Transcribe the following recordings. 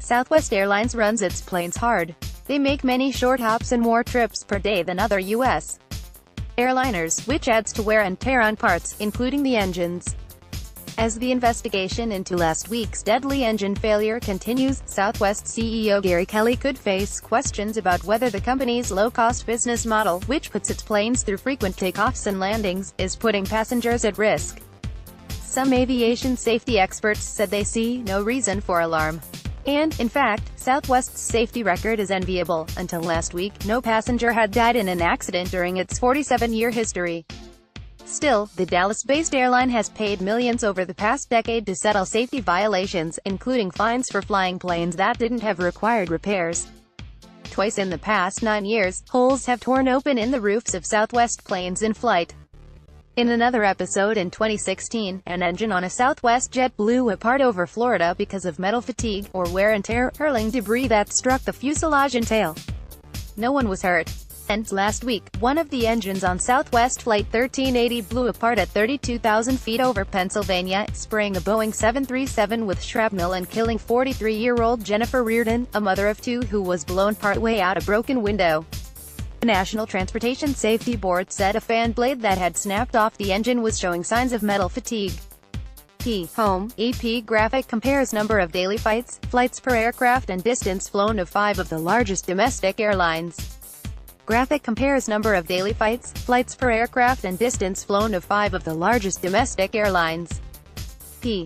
Southwest Airlines runs its planes hard. They make many short hops and more trips per day than other U.S. airliners, which adds to wear and tear on parts, including the engines. As the investigation into last week's deadly engine failure continues, Southwest CEO Gary Kelly could face questions about whether the company's low-cost business model, which puts its planes through frequent takeoffs and landings, is putting passengers at risk. Some aviation safety experts said they see no reason for alarm. And, in fact, Southwest's safety record is enviable. Until last week, no passenger had died in an accident during its 47-year history. Still, the Dallas-based airline has paid millions over the past decade to settle safety violations, including fines for flying planes that didn't have required repairs. Twice in the past 9 years, holes have torn open in the roofs of Southwest planes in flight. In another episode in 2016, an engine on a Southwest jet blew apart over Florida because of metal fatigue, or wear and tear, hurling debris that struck the fuselage and tail. No one was hurt. And, last week, one of the engines on Southwest Flight 1380 blew apart at 32,000 feet over Pennsylvania, spraying a Boeing 737 with shrapnel and killing 43-year-old Jennifer Reardon, a mother of two who was blown partway out a broken window. The National Transportation Safety Board said a fan blade that had snapped off the engine was showing signs of metal fatigue. Home, AP graphic compares number of daily flights per aircraft and distance flown of 5 of the largest domestic airlines. Graphic compares number of daily flights per aircraft and distance flown of 5 of the largest domestic airlines.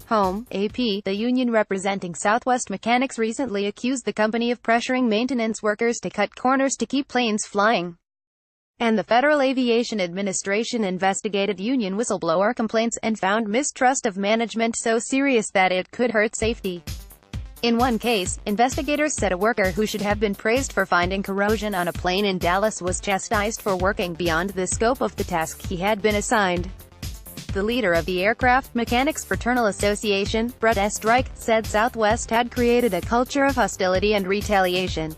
Home, AP, the union representing Southwest mechanics recently accused the company of pressuring maintenance workers to cut corners to keep planes flying. And the Federal Aviation Administration investigated union whistleblower complaints and found mistrust of management so serious that it could hurt safety. In one case, investigators said a worker who should have been praised for finding corrosion on a plane in Dallas was chastised for working beyond the scope of the task he had been assigned. The leader of the Aircraft Mechanics Fraternal Association, Brett Estreich, said Southwest had created a culture of hostility and retaliation.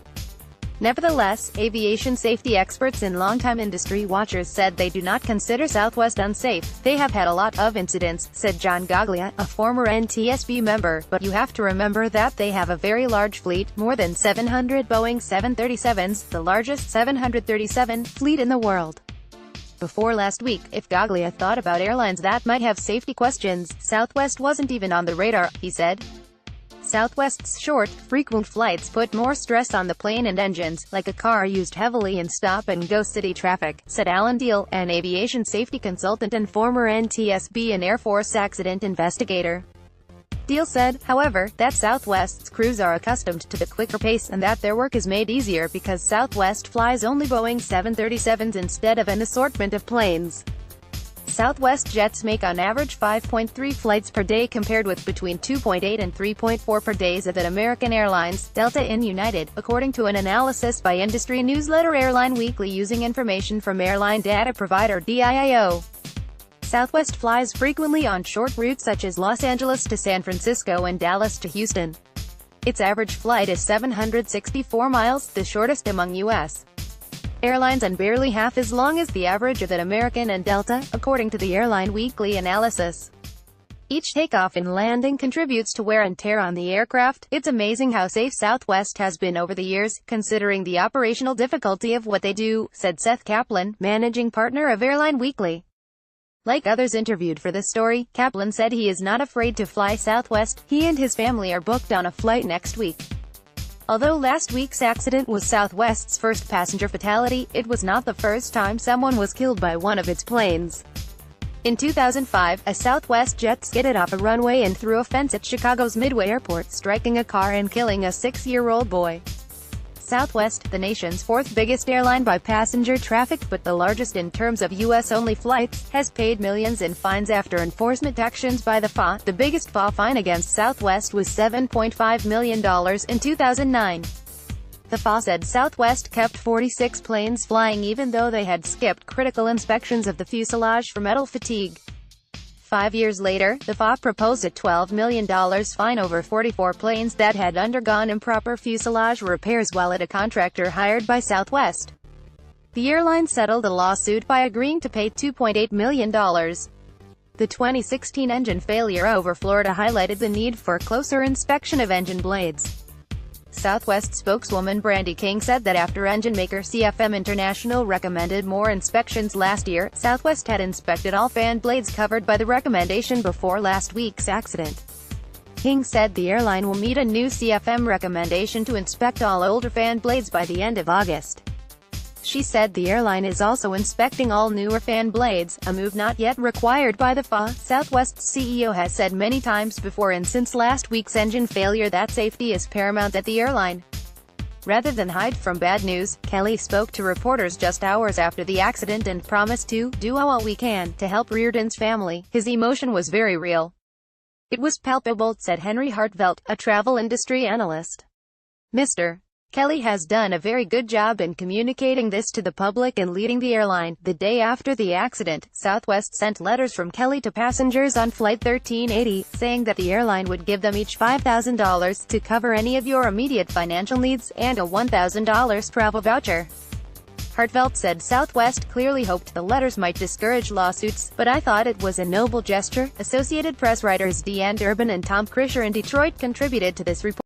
Nevertheless, aviation safety experts and longtime industry watchers said they do not consider Southwest unsafe. They have had a lot of incidents, said John Gaglia, a former NTSB member, but you have to remember that they have a very large fleet, more than 700 Boeing 737s, the largest 737 fleet in the world. Before last week, if Gaglia thought about airlines that might have safety questions, Southwest wasn't even on the radar, he said. Southwest's short, frequent flights put more stress on the plane and engines, like a car used heavily in stop-and-go city traffic, said Alan Deal, an aviation safety consultant and former NTSB and Air Force accident investigator. Deal said, however, that Southwest's crews are accustomed to the quicker pace and that their work is made easier because Southwest flies only Boeing 737s instead of an assortment of planes. Southwest jets make on average 5.3 flights per day compared with between 2.8 and 3.4 per day at American Airlines, Delta and United, according to an analysis by industry newsletter Airline Weekly using information from airline data provider DIIO. Southwest flies frequently on short routes such as Los Angeles to San Francisco and Dallas to Houston. Its average flight is 764 miles, the shortest among U.S. airlines and barely half as long as the average of American and Delta, according to the Airline Weekly analysis. Each takeoff and landing contributes to wear and tear on the aircraft. It's amazing how safe Southwest has been over the years, considering the operational difficulty of what they do, said Seth Kaplan, managing partner of Airline Weekly. Like others interviewed for this story, Kaplan said he is not afraid to fly Southwest. He and his family are booked on a flight next week. Although last week's accident was Southwest's first passenger fatality, it was not the first time someone was killed by one of its planes. In 2005, a Southwest jet skidded off a runway and through a fence at Chicago's Midway Airport, striking a car and killing a 6-year-old boy. Southwest, the nation's fourth biggest airline by passenger traffic but the largest in terms of U.S.-only flights, has paid millions in fines after enforcement actions by the FAA. The biggest FAA fine against Southwest was $7.5 million in 2009. The FAA said Southwest kept 46 planes flying even though they had skipped critical inspections of the fuselage for metal fatigue. 5 years later, the FAA proposed a $12 million fine over 44 planes that had undergone improper fuselage repairs while at a contractor hired by Southwest. The airline settled the lawsuit by agreeing to pay $2.8 million. The 2016 engine failure over Florida highlighted the need for closer inspection of engine blades. Southwest spokeswoman Brandy King said that after engine maker CFM International recommended more inspections last year, Southwest had inspected all fan blades covered by the recommendation before last week's accident. King said the airline will meet a new CFM recommendation to inspect all older fan blades by the end of August. She said the airline is also inspecting all newer fan blades, a move not yet required by the FAA. Southwest's CEO has said many times before and since last week's engine failure that safety is paramount at the airline. Rather than hide from bad news, Kelly spoke to reporters just hours after the accident and promised to do all we can to help Reardon's family. His emotion was very real. It was palpable, said Henry Hartvelt, a travel industry analyst. Mr. Kelly has done a very good job in communicating this to the public and leading the airline. The day after the accident, Southwest sent letters from Kelly to passengers on Flight 1380, saying that the airline would give them each $5,000 to cover any of your immediate financial needs, and a $1,000 travel voucher. Hartvelt said Southwest clearly hoped the letters might discourage lawsuits, but I thought it was a noble gesture. Associated Press writers Deanne Durbin and Tom Krisher in Detroit contributed to this report.